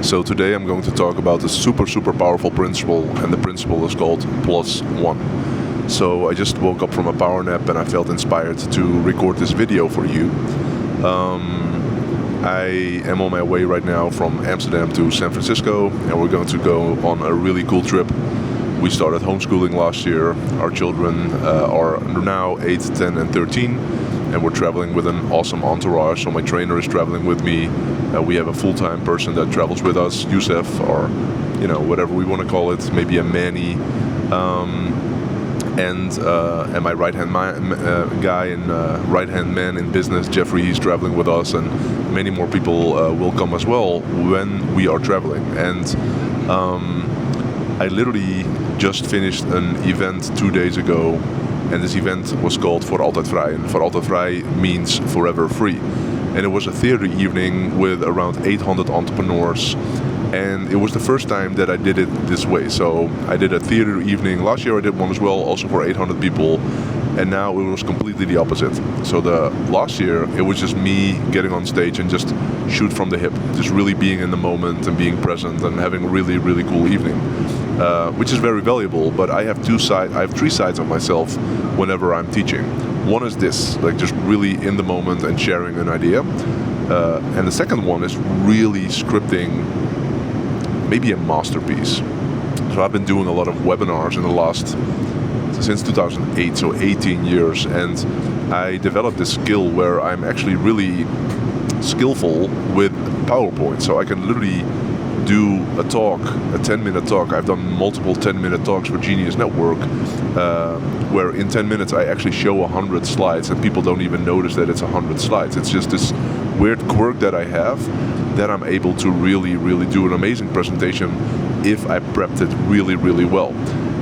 So today I'm going to talk about a super powerful principle, and the principle is called +1. So I just woke up from a power nap and I felt inspired to record this video for you. I am on my way right now from Amsterdam to San Francisco, and we're going to go on a really cool trip. We started homeschooling last year. Our children are now 8, 10 and 13, and we're traveling with an awesome entourage. So my trainer is traveling with me. We have a full-time person that travels with us, Youssef, or whatever we want to call it, maybe a Manny. And my right-hand guy and right-hand man in business, Jeffrey, he's traveling with us, and many more people will come as well when we are traveling. And I literally just finished an event 2 days ago, and this event was called Voor Altijd Vrij. And Voor Altijd Vrij means forever free. And it was a theater evening with around 800 entrepreneurs. And it was the first time that I did it this way. So I did a theater evening. Last year I did one as well, also for 800 people. And now it was completely the opposite. So the last year it was just me getting on stage and just shoot from the hip. Just really being in the moment and being present and having a really cool evening. Which is very valuable, but I have three sides of myself whenever I'm teaching. One is this, like just really in the moment and sharing an idea. And the second one is really scripting maybe a masterpiece. So I've been doing a lot of webinars since 2008, so 18 years, and I developed this skill where I'm actually really skillful with PowerPoint. So I can literally do a talk, a 10-minute talk. I've done multiple 10-minute talks for Genius Network, where in 10 minutes I actually show 100 slides and people don't even notice that it's 100 slides. It's just this weird quirk that I have that I'm able to really do an amazing presentation if I prepped it really well.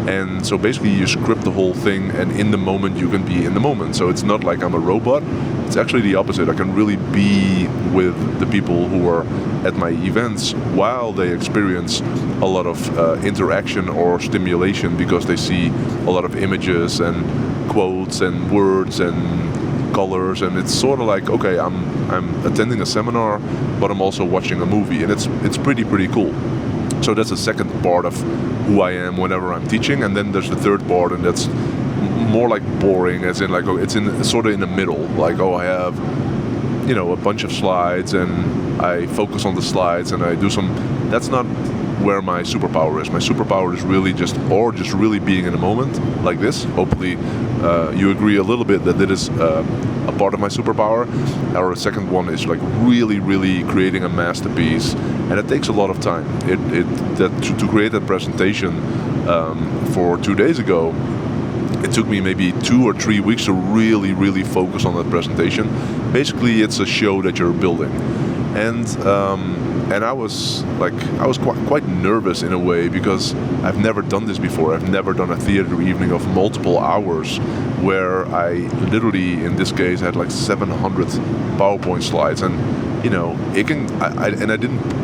And so basically you script the whole thing, and in the moment you can be in the moment. So it's not like I'm a robot. It's actually the opposite. I can really be with the people who are at my events while they experience a lot of interaction or stimulation, because they see a lot of images and quotes and words and colors, and it's sort of like, okay, I'm attending a seminar, but I'm also watching a movie, and it's pretty cool. So that's the second part of who I am whenever I'm teaching, and then there's the third part, and that's more like boring, as in like, it's sort of in the middle. Like, I have a bunch of slides, and I focus on the slides, and I do some. That's not where my superpower is. My superpower is really just really being in the moment, like this. Hopefully, you agree a little bit that is a part of my superpower. Our second one is like really creating a masterpiece, and it takes a lot of time. To create that presentation for 2 days ago, it took me maybe 2 or 3 weeks to really focus on that presentation. Basically, it's a show that you're building, and I was quite nervous in a way, because I've never done this before. I've never done a theater evening of multiple hours where I literally, in this case, had like 700 PowerPoint slides, and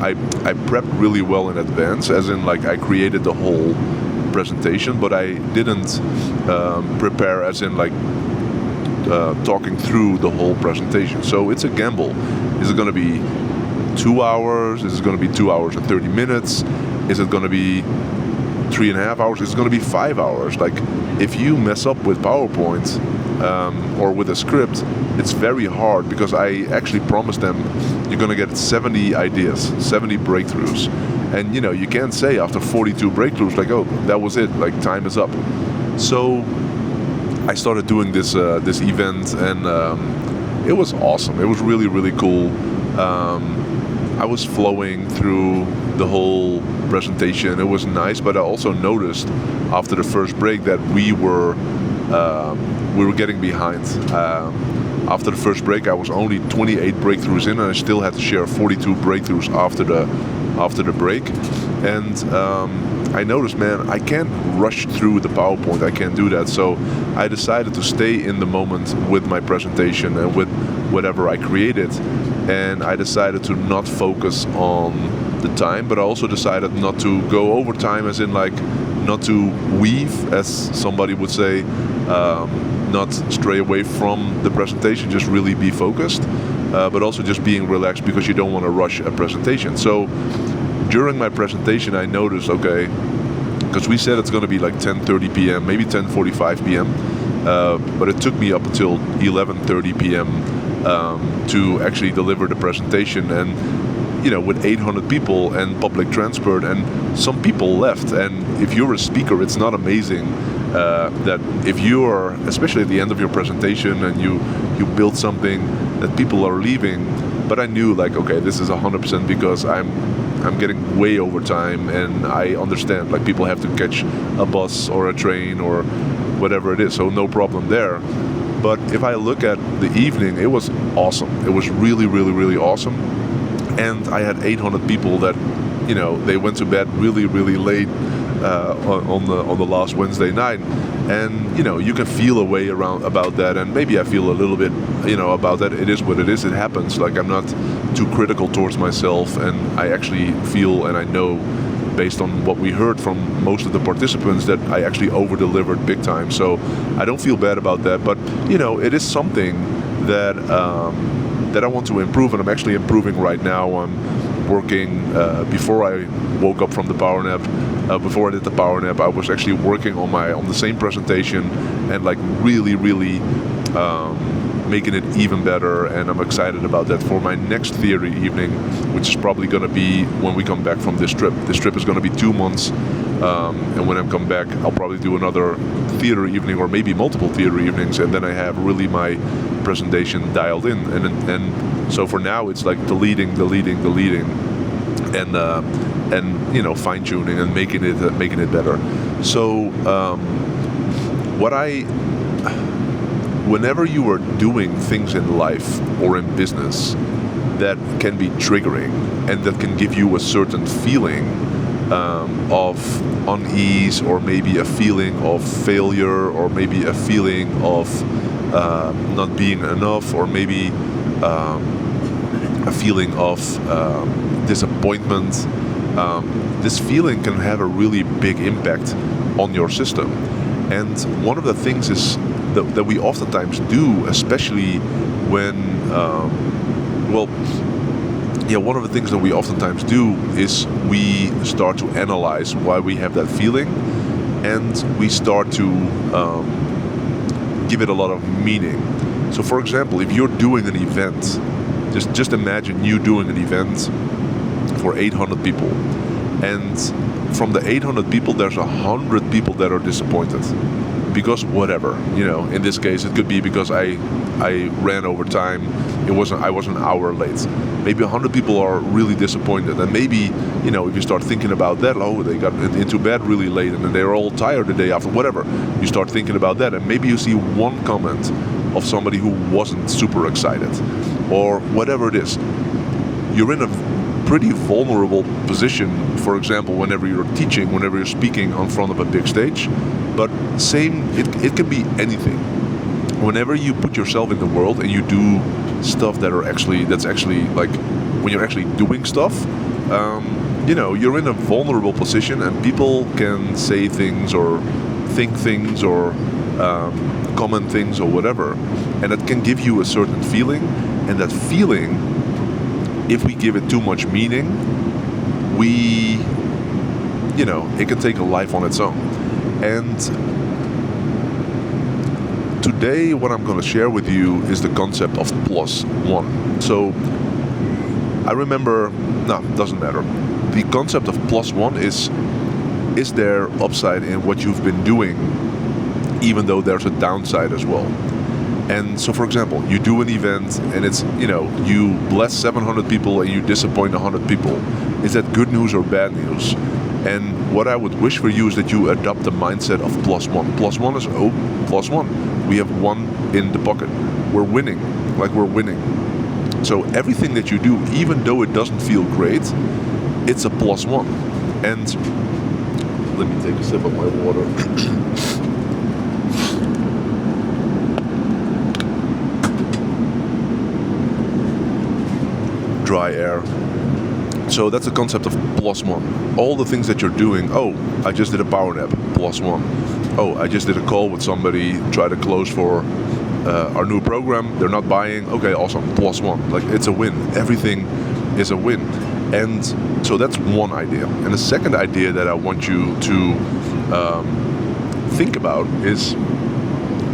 I prepped really well in advance, as in like I created the whole presentation, but I didn't prepare as in like talking through the whole presentation. So it's a gamble. Is it going to be 2 hours? Is it going to be 2 hours and 30 minutes? Is it going to be 3.5 hours? Is it going to be 5 hours? Like, if you mess up with PowerPoint or with a script, it's very hard, because I actually promised them you're going to get 70 ideas, 70 breakthroughs. And you can't say after 42 breakthroughs like, oh, that was it, like time is up. So I started doing this event, and it was awesome. It was really cool. I was flowing through the whole presentation. It was nice, but I also noticed after the first break that we were getting behind. After the first break, I was only 28 breakthroughs in, and I still had to share 42 breakthroughs after the break. And I noticed, man, I can't rush through the PowerPoint. I can't do that. So I decided to stay in the moment with my presentation and with whatever I created. And I decided to not focus on the time, but I also decided not to go over time, as in like not to weave, as somebody would say, not stray away from the presentation, just really be focused, but also just being relaxed, because you don't want to rush a presentation. So during my presentation, I noticed, okay, because we said it's going to be like 10:30 p.m., maybe 10:45 p.m., but it took me up until 11:30 p.m. To actually deliver the presentation. And with 800 people and public transport, and some people left. And if you're a speaker, it's not amazing that if you are, especially at the end of your presentation, and you build something, that people are leaving. But I knew, like, okay, this is 100% because I'm getting way over time, and I understand, like, people have to catch a bus or a train or whatever it is, so no problem there. But if I look at the evening, it was awesome. It was really, really, really awesome. And I had 800 people that, they went to bed really, really late on the last Wednesday night. And, you can feel a way around about that. And maybe I feel a little bit, about that. It is what it is. It happens. Like, I'm not too critical towards myself. And I actually feel, and I know, based on what we heard from most of the participants, that I actually over-delivered big time. So I don't feel bad about that. But, it is something that I want to improve, and I'm actually improving right now. I'm working, before I woke up from the power nap, before I did the power nap, I was actually working on the same presentation, and like really, really making it even better. And I'm excited about that for my next theory evening, which is probably going to be when we come back from this trip. This trip is going to be 2 months, and when I come back, I'll probably do another theater evening, or maybe multiple theater evenings, and then I have really my presentation dialed in. And so for now, it's like deleting, and fine tuning and making it better. So whenever you are doing things in life or in business that can be triggering and that can give you a certain feeling of unease, or maybe a feeling of failure, or maybe a feeling of not being enough, or maybe a feeling of disappointment, this feeling can have a really big impact on your system. And one of the things is that we oftentimes do, especially when, one of the things that we oftentimes do is we start to analyze why we have that feeling, and we start to give it a lot of meaning. So for example, if you're doing an event, just imagine you doing an event for 800 people, and from the 800 people, there's 100 people that are disappointed because whatever, in this case, it could be because I ran over time. I was an hour late. Maybe 100 people are really disappointed, and maybe, if you start thinking about that, they got into bed really late and they're all tired the day after, whatever. You start thinking about that, and maybe you see one comment of somebody who wasn't super excited, or whatever it is. You're in a pretty vulnerable position, for example, whenever you're teaching, whenever you're speaking in front of a big stage. But it can be anything. Whenever you put yourself in the world and you do stuff that's actually like, when you're actually doing stuff, you're in a vulnerable position, and people can say things or think things or comment things or whatever, and that can give you a certain feeling. And that feeling, if we give it too much meaning, it can take a life on its own. And today, what I'm going to share with you is the concept of +1. So I remember, doesn't matter. The concept of +1 is there upside in what you've been doing, even though there's a downside as well. And so, for example, you do an event and it's, you bless 700 people and you disappoint 100 people. Is that good news or bad news? And what I would wish for you is that you adopt the mindset of +1. +1 is, +1. We have 1 in the pocket. We're winning, So everything that you do, even though it doesn't feel great, it's a +1. And let me take a sip of my water. Dry air. So that's the concept of +1. All the things that you're doing, I just did a power nap, +1. I just did a call with somebody, try to close for our new program, they're not buying, okay, awesome, +1. Like, it's a win. Everything is a win. And so that's one idea. And the second idea that I want you to think about is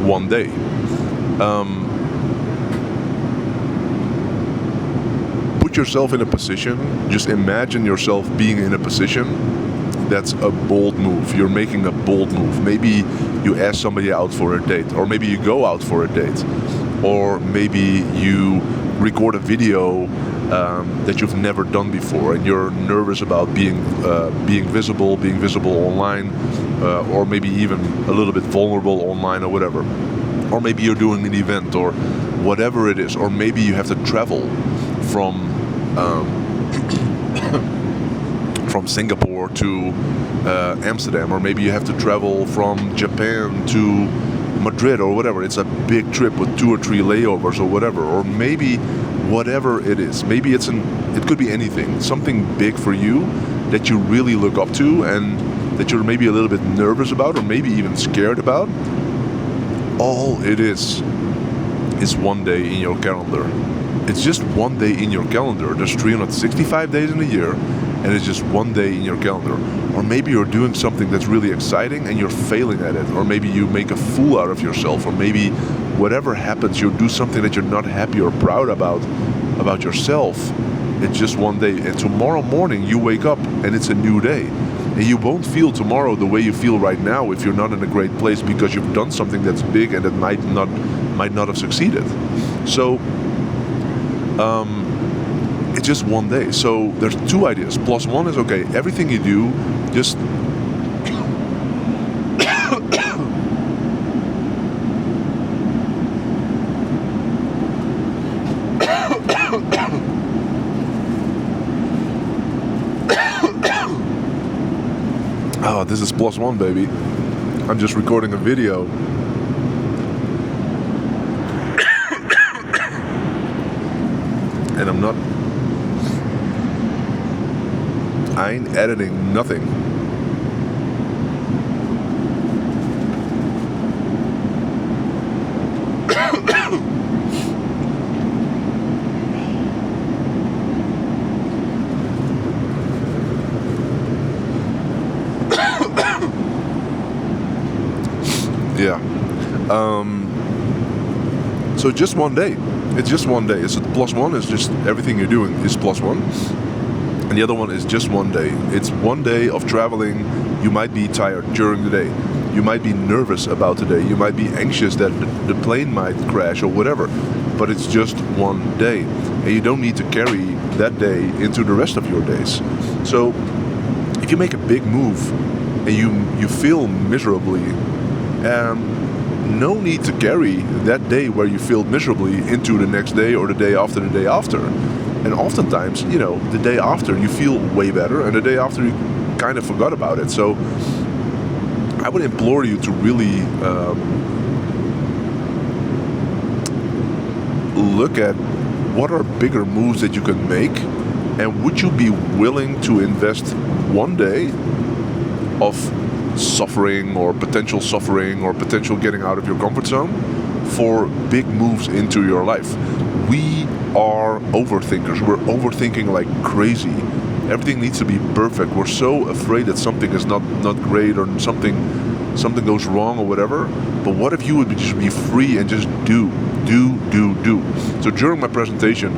one day. Put yourself in a position, just imagine yourself being in a position that's a bold move. You're making a bold move. Maybe you ask somebody out for a date, or maybe you go out for a date, or maybe you record a video that you've never done before, and you're nervous about being visible online, or maybe even a little bit vulnerable online or whatever. Or maybe you're doing an event or whatever it is, or maybe you have to travel from from Singapore to Amsterdam, or maybe you have to travel from Japan to Madrid or whatever. It's a big trip with 2 or 3 layovers or whatever. Or maybe whatever it is. Maybe it could be anything. Something big for you that you really look up to and that you're maybe a little bit nervous about or maybe even scared about. All it is one day in your calendar. It's just one day in your calendar. There's 365 days in a year, and it's just one day in your calendar. Or maybe you're doing something that's really exciting and you're failing at it. Or maybe you make a fool out of yourself. Or maybe whatever happens, you do something that you're not happy or proud about yourself. It's just one day. And tomorrow morning you wake up and it's a new day. And you won't feel tomorrow the way you feel right now if you're not in a great place, because you've done something that's big and that might not have succeeded. So it's just one day. So there's 2 ideas. Plus one is, okay, everything you do, just oh, this is plus one, baby. I'm just recording a video. And I ain't editing nothing. Yeah. So just one day. It's just one day. It's a plus one. Is just everything you're doing is plus one. And the other one is just one day. It's one day of traveling. You might be tired during the day. You might be nervous about today. You might be anxious that the plane might crash or whatever. But it's just one day. And you don't need to carry that day into the rest of your days. So if you make a big move and you feel miserably, no need to carry that day where you feel miserably into the next day or the day after the day after. And oftentimes, the day after you feel way better, and the day after you kind of forgot about it. So I would implore you to really look at what are bigger moves that you can make, and would you be willing to invest one day of suffering or potential getting out of your comfort zone for big moves into your life. We are overthinkers. We're overthinking like crazy. Everything needs to be perfect. We're so afraid that something is not great, or something goes wrong or whatever. But what if you would just be free and just do. So during my presentation,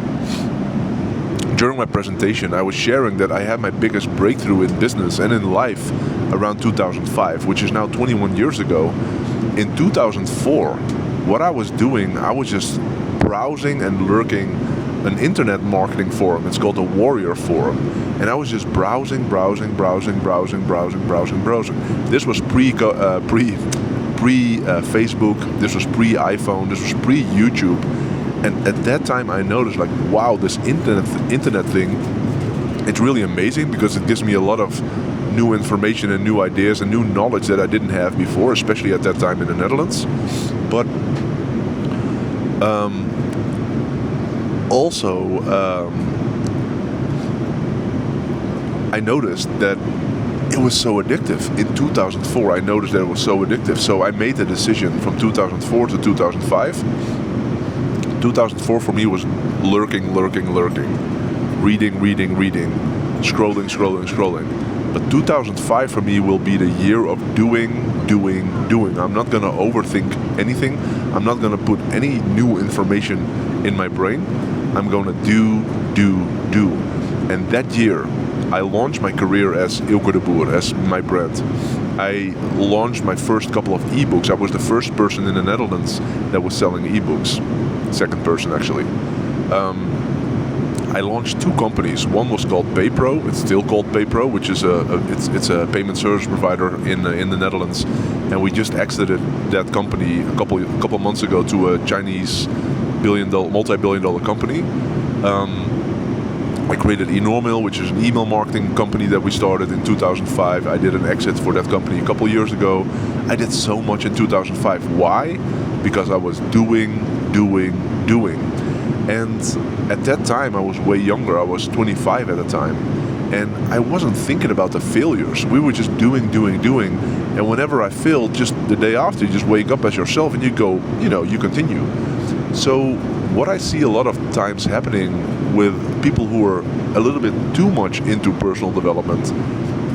I was sharing that I had my biggest breakthrough in business and in life around 2005, which is now 21 years ago. In 2004, what I was doing, I was just browsing and lurking an internet marketing forum. It's called the Warrior Forum. And I was just browsing. This was pre-Facebook, this was pre-iPhone, this was pre-YouTube. And at that time I noticed, like, wow, this internet thing, it's really amazing because it gives me a lot of new information and new ideas and new knowledge that I didn't have before, especially at that time in the Netherlands. But also I noticed that it was so addictive. In 2004 I noticed that it was so addictive, so I made the decision from 2004 to 2005. 2004 for me was lurking. reading, scrolling. But 2005 for me will be the year of doing. I'm not gonna overthink anything. I'm not gonna put any new information in my brain. I'm gonna do. And that year, I launched my career as Eelco de Boer, as my brand. I launched my first couple of ebooks. I was the first person in the Netherlands that was selling ebooks. Second person, actually. I launched 2 companies. One was called PayPro. It's still called PayPro, which is it's a payment service provider in the Netherlands. And we just exited that company a couple months ago to a Chinese multi-billion-dollar company. I created eNormail, which is an email marketing company that we started in 2005. I did an exit for that company a couple years ago. I did so much in 2005. Why? Because I was doing. And at that time, I was way younger. I was 25 at the time. And I wasn't thinking about the failures. We were just doing. And whenever I failed, just the day after, you just wake up as yourself and you go, you continue. So what I see a lot of times happening with people who are a little bit too much into personal development,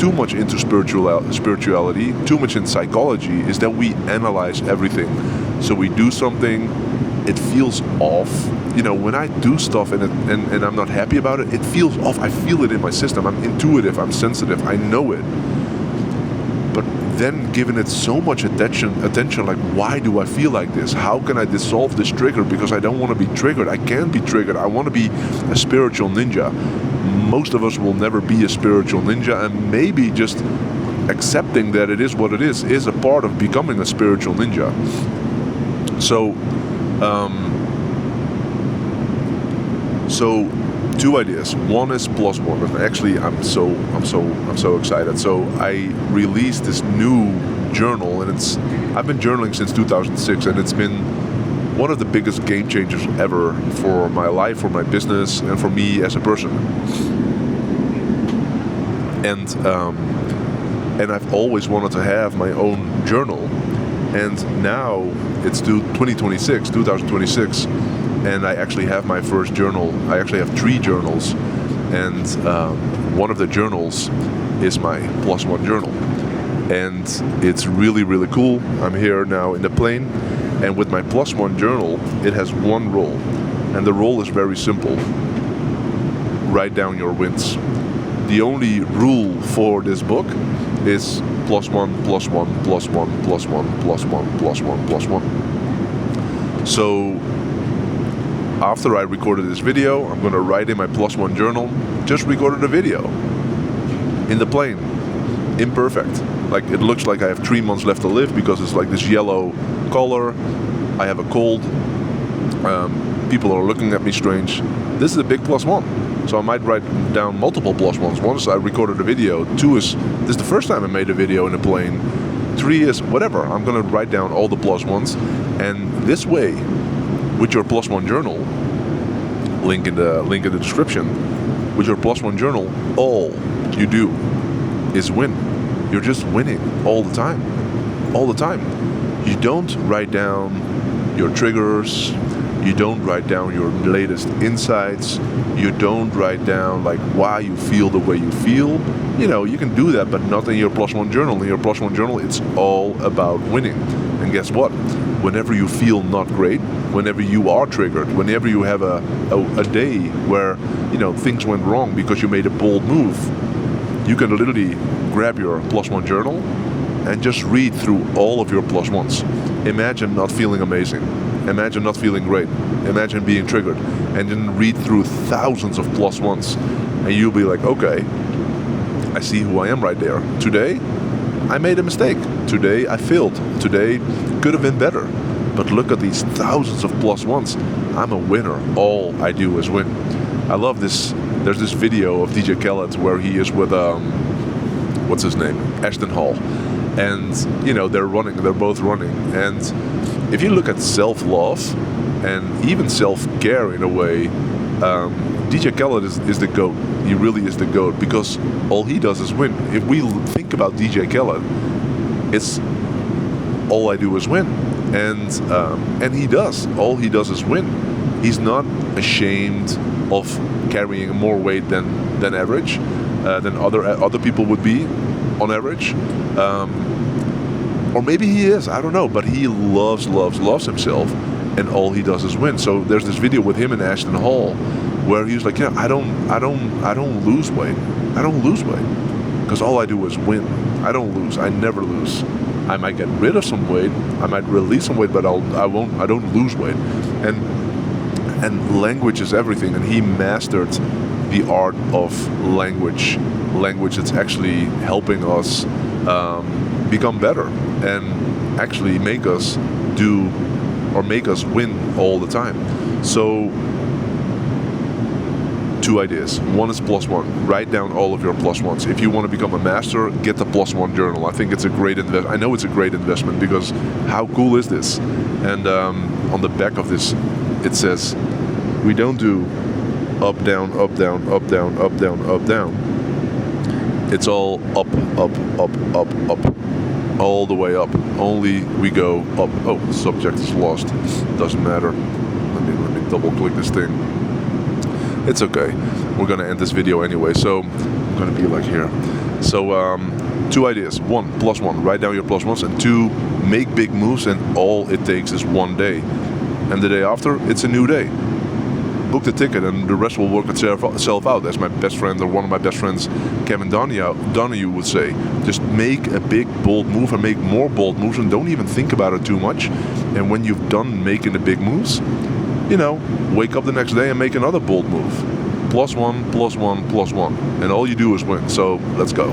too much into spirituality, too much in psychology, is that we analyze everything. So we do something, it feels off. When I do stuff and I'm not happy about it, it feels off. I feel it in my system. I'm intuitive, I'm sensitive, I know it. But then giving it so much attention, like, why do I feel like this? How can I dissolve this trigger? Because I don't want to be triggered. I can't be triggered. I want to be a spiritual ninja. Most of us will never be a spiritual ninja, and maybe just accepting that it is what it is a part of becoming a spiritual ninja. So, So 2 ideas. One is +1. And actually, I'm so excited. So I released this new journal, and I've been journaling since 2006, and it's been one of the biggest game changers ever for my life, for my business, and for me as a person. And I've always wanted to have my own journal, and now it's 2026. And I actually have my first journal. I actually have 3 journals, and one of the journals is my +1 journal. And it's really cool. I'm here now in the plane, and with my +1 journal, it has one rule, and the rule is very simple. Write down your wins. The only rule for this book is +1, +1, +1, +1, +1, +1, +1. So after I recorded this video, I'm gonna write in my +1 journal, just recorded a video in the plane, imperfect. Like, it looks like I have 3 months left to live because it's like this yellow color. I have a cold. People are looking at me strange. This is a big +1. So I might write down multiple +1s. One is I recorded a video. 2 is this is the first time I made a video in a plane. 3 is whatever. I'm gonna write down all the +1s, and this way, with your +1 journal, link in the description, with your +1 journal, all you do is win. You're just winning all the time. You don't write down your triggers. You don't write down your latest insights. You don't write down like why you feel the way you feel. You can do that, but not in your +1 journal. In your +1 journal, it's all about winning. And guess what? Whenever you feel not great, whenever you are triggered, whenever you have a day where things went wrong because you made a bold move, you can literally grab your +1 journal and just read through all of your +1s. Imagine not feeling amazing. Imagine not feeling great. Imagine being triggered, and then read through thousands of +1s, and you'll be like, okay, I see who I am right there. Today, I made a mistake. Today, I failed. Today, could have been better. But look at these thousands of +1s. I'm a winner. All I do is win. I love this. There's this video of DJ Khaled where he is with, what's his name? Ashton Hall. And, they're both running. And if you look at self-love and even self-care in a way, DJ Khaled is the GOAT. He really is the GOAT because all he does is win. If we think about DJ Khaled, it's all I do is win. And he does. All he does is win. He's not ashamed of carrying more weight than average, than other people would be on average. Or maybe he is, I don't know, but he loves himself, and all he does is win. So there's this video with him and Ashton Hall where he was like, I don't lose weight. I don't lose weight because all I do is win. I don't lose. I never lose. I might get rid of some weight. I might release some weight, but I don't lose weight. And language is everything. And he mastered the art of language. Language that's actually helping us become better and actually make us win all the time. So 2 ideas. One is +1. Write down all of your +1s. If you want to become a master, get the +1 journal. I think it's a great investment. I know it's a great investment because how cool is this? And on the back of this, it says, we don't do up, down, up, down, up, down, up, down, up, down. It's all up, up, up, up, up. All the way up. Only we go up. Oh, the subject is lost. Doesn't matter. Let me double click this thing. It's okay. We're gonna end this video anyway, so I'm gonna be like here. So 2 ideas. 1, +1. Write down your +1s, and 2, make big moves, and all it takes is 1 day. And the day after, it's a new day. Book the ticket, and the rest will work itself out. As my best friend, or one of my best friends, Kevin Donahue would say, just make a big, bold move and make more bold moves, and don't even think about it too much. And when you've done making the big moves, wake up the next day and make another bold move. +1, +1, +1. And all you do is win. So let's go.